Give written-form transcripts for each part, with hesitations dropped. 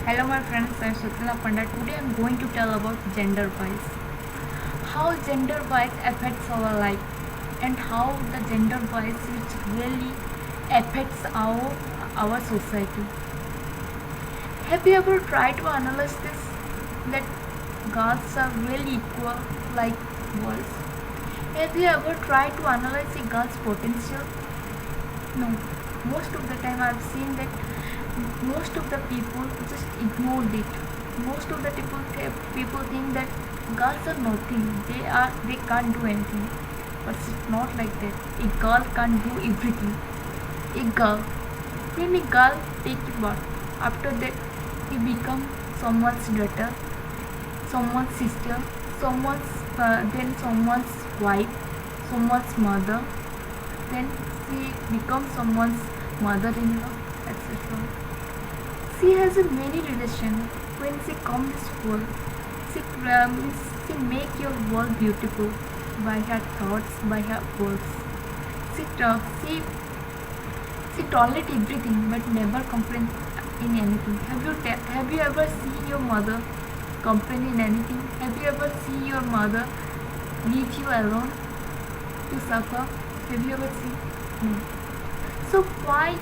Hello my friends, I am Sutina Pandit. Today I am going to tell about gender bias. How gender bias affects our life and how the gender bias which really affects our society. Have you ever tried to analyze this? That girls are really equal like boys? Have you ever tried to analyze a girl's potential? No. Most of the time I've seen that most of the people just ignored it. Most of the people think that girls are nothing. They can't do anything. But it's not like that. A girl can't do everything. A girl, when a girl take a birth, after that he become someone's daughter, someone's sister, then someone's wife, someone's mother, then she becomes someone's mother-in-law, etc. She has a many relations. When she comes this world, she make your world beautiful by her thoughts, by her words. She she tolerate everything but never complain in anything. Have you ever seen your mother complain in anything? Have you ever seen your mother leave you alone to suffer? Have you ever seen? No. So why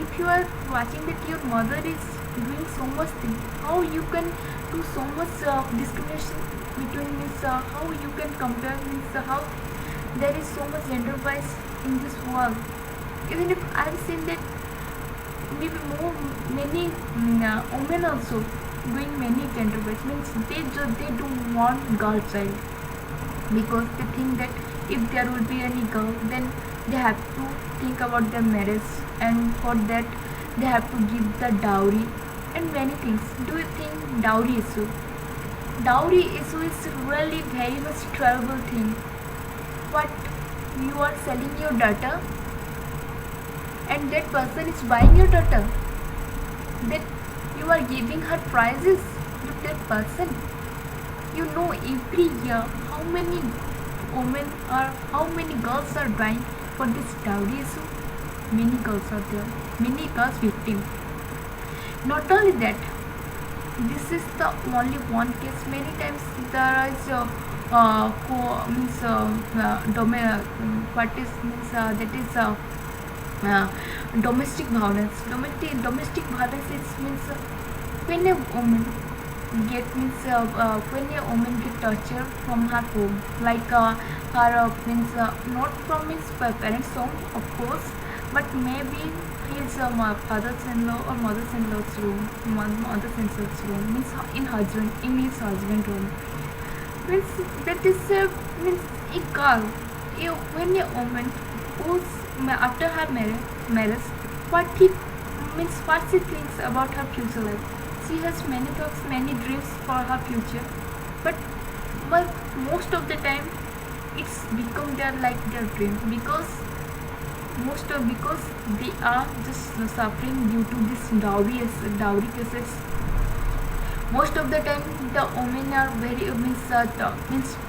if you are watching that your mother is doing so much thing, how you can do so much discrimination between means how you can compare means how there is so much gender bias in this world. Even if I've seen that maybe many women also doing many gender bias means they don't want girl child because they think that if there will be any girl then they have to think about their marriage and for that they have to give the dowry and many things. Do you think dowry issue? Dowry issue is really very much terrible thing. What, you are selling your daughter and that person is buying your daughter, that you are giving her prizes to that person. You know every year how many women or how many girls are dying for this dowry issue. Many girls are there, many girls victims. Not only that, this is the only one case. Many times there is domestic violence. Domestic violence is means when a woman when a woman get tortured from her home, like her means not from his parents' home, of course, but maybe his father's-in-law or mother's-in-law's room, mother's-in-law's room, means in his husband room. Means that is means a girl, when a woman who's after her marriage, what she thinks about her future life. She has many thoughts, many dreams for her future, but most of the time it's become their dream because they are just suffering due to this dowry cases. Most of the time the women are very means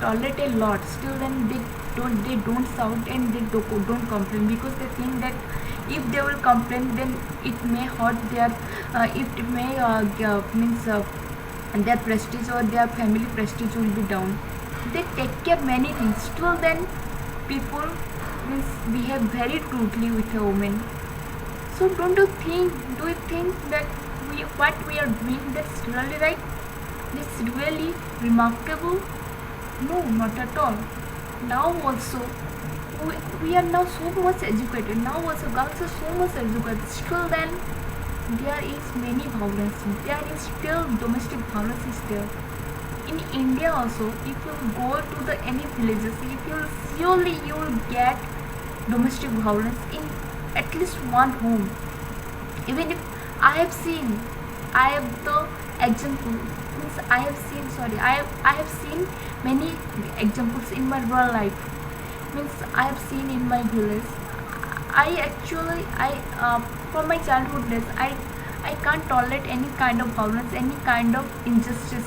tolerate a lot. Still then they don't shout and they don't complain because they think that if they will complain then it may hurt their it may means their prestige or their family prestige will be down. They take care many things. Still then people means behave very crudely with a woman. So do you think that what we are doing that's really right? That's really remarkable? No, not at all. Now also we are now so much educated. Now also girls are so much educated. Still then there is many violence. There is still domestic violence is there. In India also, if you go to the any villages, surely you will get domestic violence in at least one home. Even if I have the example means I have seen many examples in my real life. Means I have seen in my village. From my childhood days I can't tolerate any kind of violence, any kind of injustice,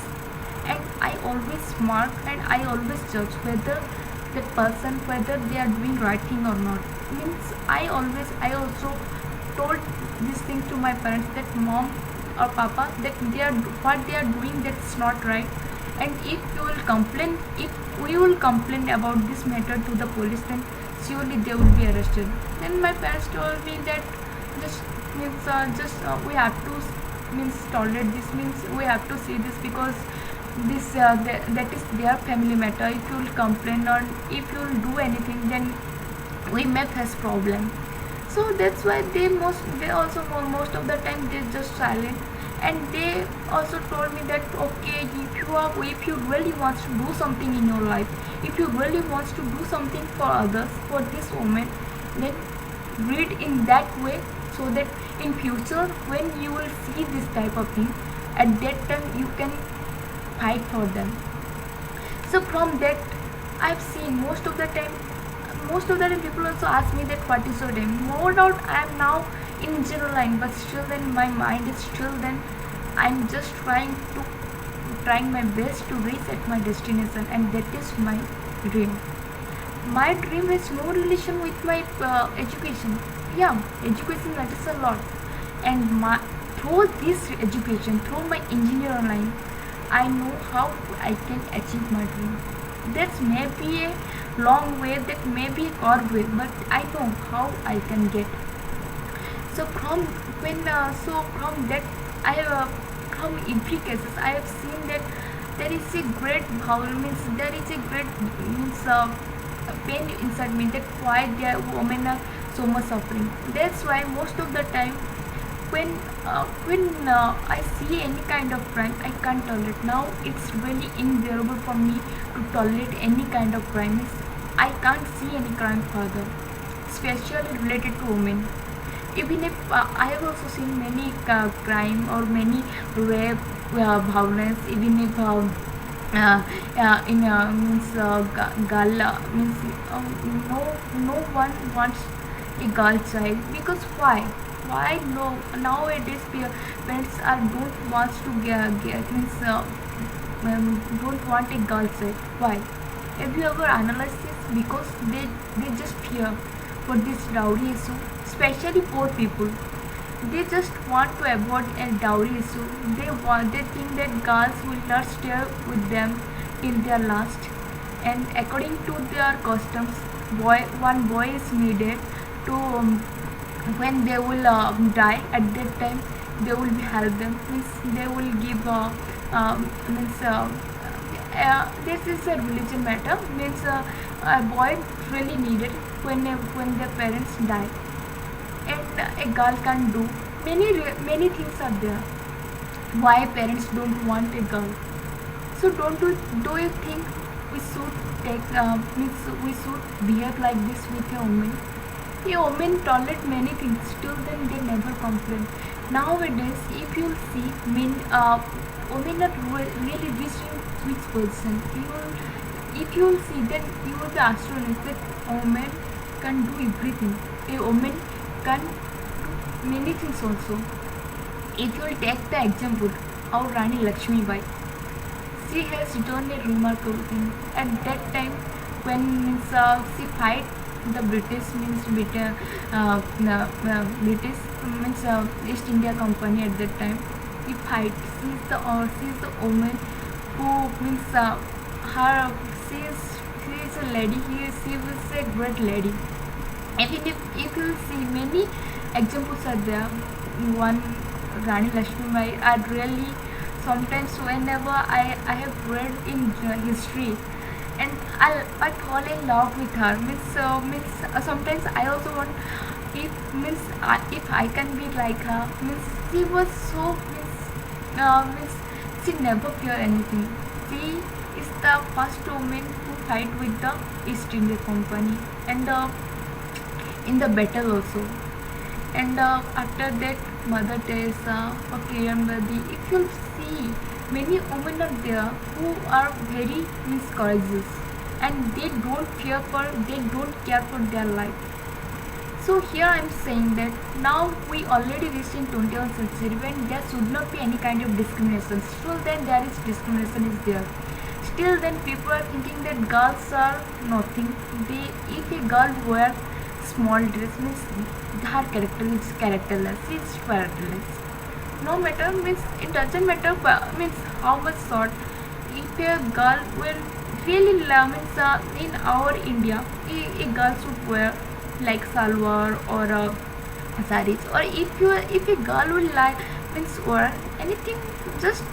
and I always mark and I always judge whether that person whether they are doing right thing or not. Means I also told this thing to my parents that mom, or papa that what they are doing, that's not right, and if you will complain, if we will complain about this matter to the police, then surely they will be arrested. Then my parents told me that just we have to means tolerate this, means we have to see this, because this that is their family matter. If you will complain or if you will do anything, then we may face problem. So that's why they also most of the time they just silent. And they also told me that okay, if you really wants to do something in your life, if you really wants to do something for others, for this woman, then read in that way, so that in future when you will see this type of thing, at that time you can fight for them. So from that I've seen most of the time people also ask me that what is your dream. No doubt I am now in engineer line, but still then my mind is still then I'm just trying my best to reach at my destination, and that is my dream. My dream has no relation with my education. Yeah, education matters a lot, and through this education, through my engineering line, I know how I can achieve my dream. That may be a long way, that may be a hard way, but I know how I can get. So from that I have from every cases I have seen that there is a great means there is a great means pain inside me, that why the women are so much suffering. That's why most of the time when I see any kind of crime, I can't tolerate. Now it's really unbearable for me to tolerate any kind of crime. I can't see any crime further, especially related to women. Even if I have also seen many crime or many rape, violence, even if in means girl means no one wants a girl child, because why no nowadays parents are don't wants to get means don't want a girl child. Why? Have you ever analyzed this? Because they just fear for this dowry issue, especially poor people. They just want to avoid a dowry issue. They think that girls will not stay with them till their last, and according to their customs, one boy is needed to when they will die. At that time, they will help them. Means they will give means this is a religion matter. Means a boy really needed when their parents die, and a girl can do many things are there. Why parents don't want a girl? So do you think we should take means we should behave like this with a woman? A woman tolerate many things, still then they never complain. Nowadays, if you see women are really reaching which position, if you will see, then you will be astonished that a woman can do everything. A woman can do many things also. If you will take the example of Rani Lakshmi Bai, she has done a remarkable thing. At that time, when she fight the British British means East India Company at that time, he fight. She is the woman who means her she is a lady. She was a great lady. Even if you see many examples are there. One Rani Lakshmi Bai, I really sometimes whenever I have read in history, and I fall in love with her. Sometimes I also want if I can be like her. She was so she never fear anything. She is the first woman who fight with the East India Company, and in the battle also. And after that, Mother Teresa or Kiran Bedi, if you see, many women are there who are very courageous, and they don't care for their life. So here I am saying that now we already reached in 21st century when there should not be any kind of discrimination. Still then there is discrimination is there. Still then people are thinking that girls are nothing. If a girl wears small dress, means her character is characterless. She is characterless. no matter, means it doesn't matter means how much short. If a girl will really love, means in our India, a girl should wear like salwar or saris, or if a girl will like, means wear anything just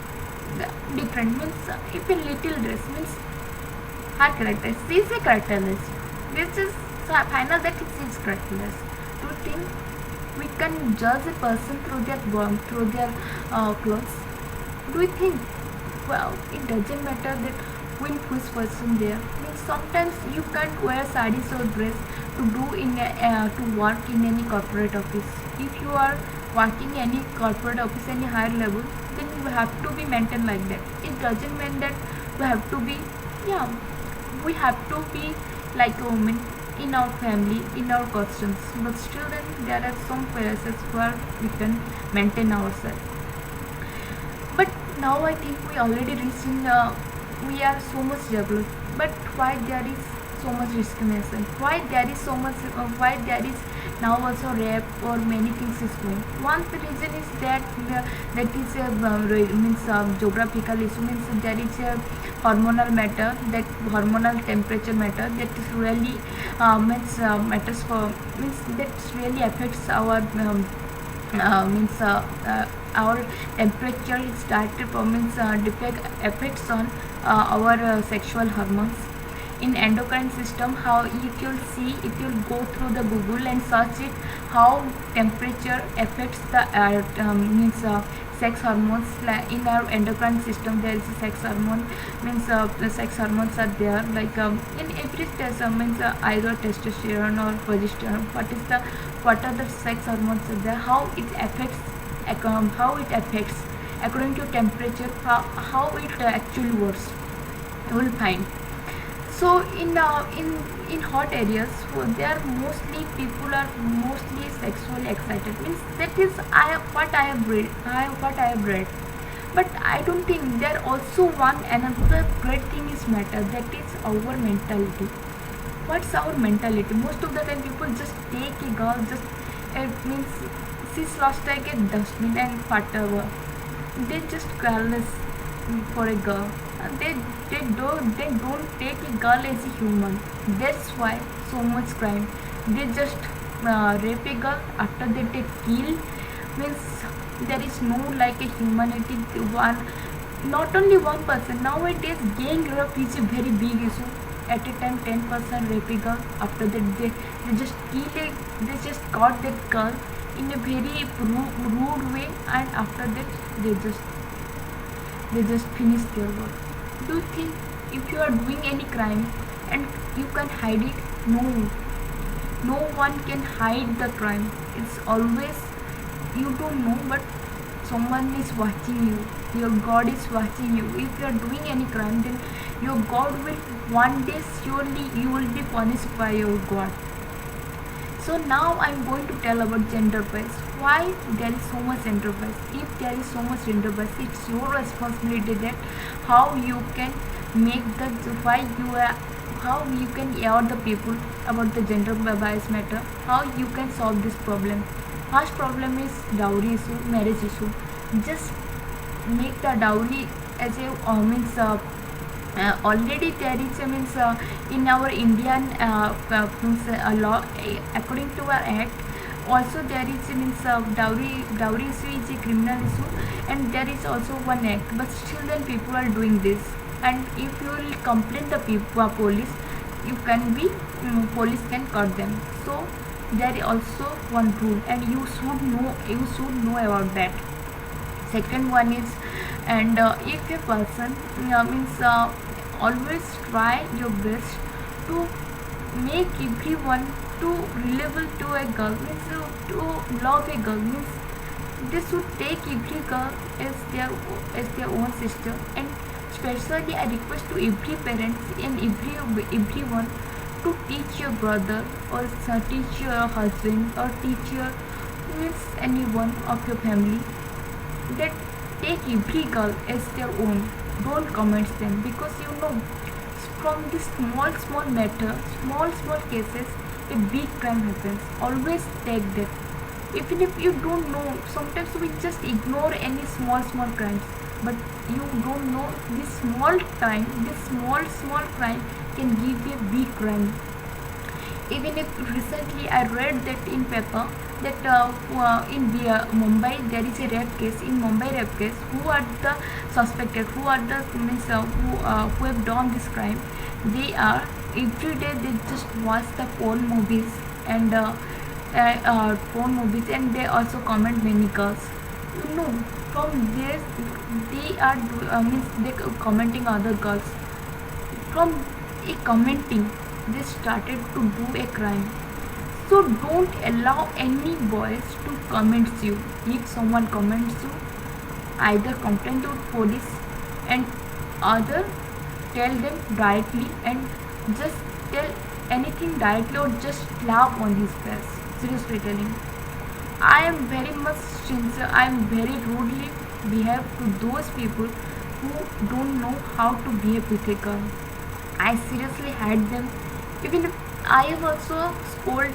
different, means if a little dress, means her character, she is a characterless. This is final that she is characterless. Do you think we can judge a person through their through their clothes? Do you think? Well, it doesn't matter that which person there. Means sometimes you can't wear sarees or dress to do in to work in any corporate office. If you are working any corporate office any higher level, then you have to be maintained like that. It doesn't mean that we have to be, yeah, we have to be like a woman in our family, in our costumes, but still then there are some places where we can maintain ourselves. But now I think we already reached in we are so much developed, but why there is so much discrimination, why there is so much why there is now also rape or many things is going. One reason is that that is a means geographical issue, means there is a hormonal matter, that hormonal temperature matter that is really means matters for, means that really affects our means our temperature is started from, means affects on our sexual hormones in endocrine system. How, if you'll see, if you'll go through the Google and search it, how temperature affects the means sex hormones in our endocrine system. There is a sex hormone, means the sex hormones are there like in every stage, means either testosterone or progesterone. What are the sex hormones are there, how it affects according to temperature, how it actually works, you will find. So in hot areas, so there mostly people are mostly sexually excited, means that is what I have read. But I don't think there also another great thing is matter, that is our mentality. What's our mentality? Most of the time people just take a girl, just it means she's lost like a dustbin and whatever, they just careless for a girl. They don't take a girl as a human. That's why so much crime. They just rape a girl, after that they kill. Means there is no like a humanity. One, not only one person. Nowadays gang rape is a very big issue. At a time 10% rape a girl. After that they just kill a, they just caught that girl in a very rude way, and after that they just finish their work. Do you think if you are doing any crime and you can hide it? No one can hide the crime. It's always, you don't know, but someone is watching you. Your God is watching you. If you are doing any crime, then your God will one day surely you will be punished by your God. So now I am going to tell about gender bias. Why there is so much gender bias? If there is so much gender bias, it's your responsibility that how you can make the how you can aware the people about the gender bias matter. How you can solve this problem. First problem is dowry issue, marriage issue. Just make the dowry as a means. Already there is means in our Indian means law, according to our act, also there is means dowry issue is a criminal issue, and there is also one act, but still then people are doing this. And if you will complain the police, you can be police can cut them. So there is also one rule, and you should know about that. Second one is, and if a person means always try your best to make everyone to relate to a girl, means to love a girl, means they should take every girl as their own sister. And especially I request to every parents and everyone to teach your brother or teach your husband or teach your means anyone of your family that take every girl as their own. Don't comment them, because you know from this small matter, small cases, a big crime happens. Always take that. even if you don't know, sometimes we just ignore any small crimes, but you don't know this small crime can give a big crime. Even if recently I read that in paper that in Mumbai there is a rape case. In Mumbai rape case, who are the suspected, who are the means who have done this crime? They are every day they just watch the porn movies and porn movies, and they also comment many girls. You know, from this they are means they commenting other girls. From a commenting, they started to do a crime. So don't allow any boys to comment you. If someone comments you, either complain to police and other tell them directly, and just tell anything directly or just laugh on his face. Seriously telling, I am very much sincere. I am very rudely behave to those people who don't know how to behave with a girl. I seriously hate them. Even if I have also scolded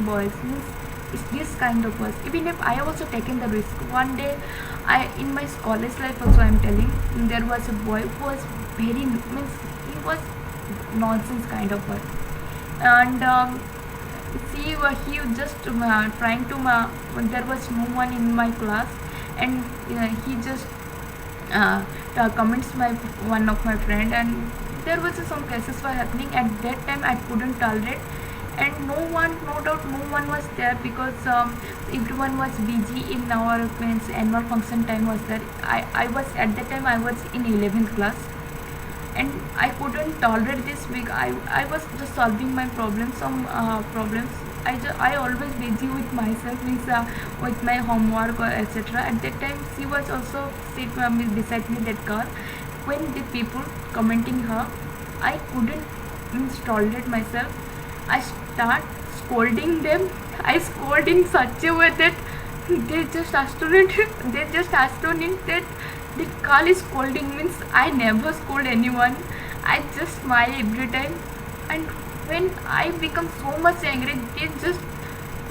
boys, means it's this kind of boys. Even if I have also taken the risk. One day, I in my college life also I am telling, there was a boy who was very means he was nonsense kind of boy, and see he just trying to there was no one in my class, and he just comments my one of my friend, and there was some cases were happening at that time. I couldn't tolerate, and no doubt no one was there because everyone was busy in our means annual function time was there. I was at that time I was in 11th class, and I couldn't tolerate this week. I was just solving my problems, some problems. I always busy with myself, means with my homework or etc. At that time she was also sit beside me, that girl. When the people commenting her, I couldn't means tolerate myself. I start scolding them. I scold in such a way that they just astonished. They just astonished that the girl is scolding, means I never scold anyone. I just smile every time, and when I become so much angry,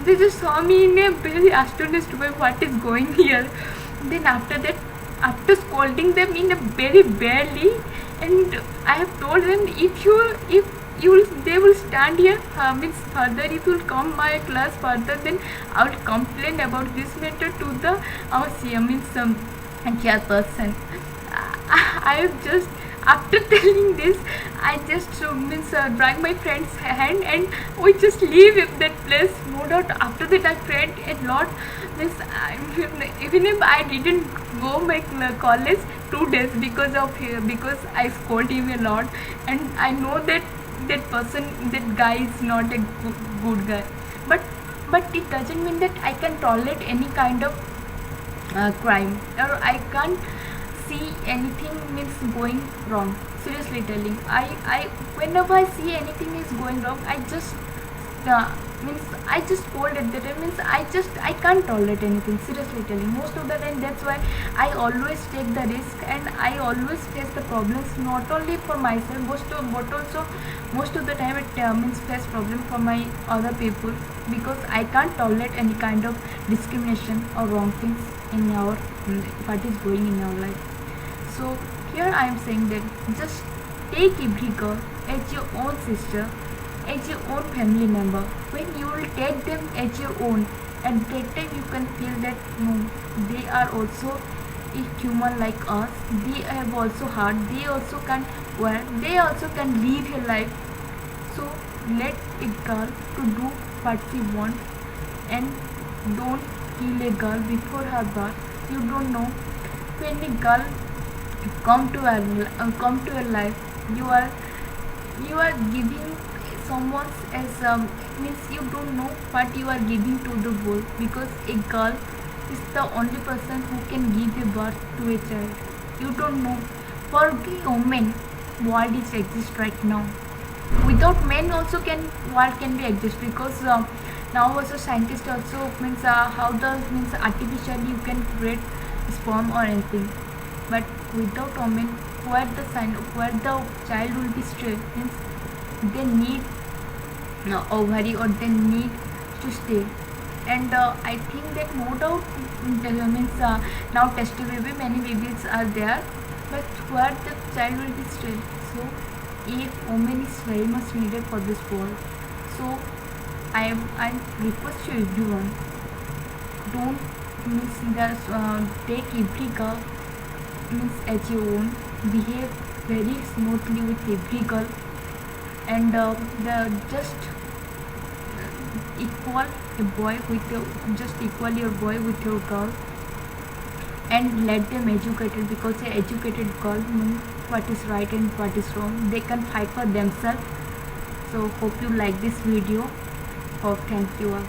they just saw me in a very astonished way. What is going here? Then after that, after scolding them in a very badly, and I have told them, if you will, they will stand here means further, if you will come my class further, then I will complain about this matter to the our CM, means chairperson. I have just, after telling this, I just means drawing my friend's hand, and we just leave that place. No doubt after that I prayed a lot. Means even if I didn't go my college 2 days because I scolded him a lot, and I know that that guy is not a good guy, but it doesn't mean that I can tolerate any kind of crime, or I can't see anything means going wrong. Seriously telling, I whenever I see anything is going wrong, I just means I just scold at the time, means I can't tolerate anything. Seriously telling, most of the time that's why I always take the risk, and I always face the problems, not only for myself but also most of the time it means face problem for my other people, because I can't tolerate any kind of discrimination or wrong things in our what is going in our life. So here I am saying that just take every girl as your own sister, as your own family member. When you will take them as your own, at that time you can feel that no, they are also a human like us. They have also heart. They also can wear. They also can live a life. So let a girl to do what she wants, and don't kill a girl before her birth. You don't know when a girl come to your life, you are giving someone as means you don't know what you are giving to the world, because a girl is the only person who can give a birth to a child. You don't know. For women, world is exist right now. Without men also world can be exist, because now also scientists also means how the means artificially you can create sperm or anything, but without women, where the child will be straight, means they need ovary, or they need to stay. And I think that no doubt means now testy baby, many babies are there, but where the child will be still. So a woman is very much needed for this world. So I request to everyone, don't means take every girl means as your own, behave very smoothly with every girl, and the just equal a boy with your, just equal your boy with your girl, and let them educated, because a educated girl knows what is right and what is wrong. They can fight for themselves. So hope you like this video. Oh, thank you all.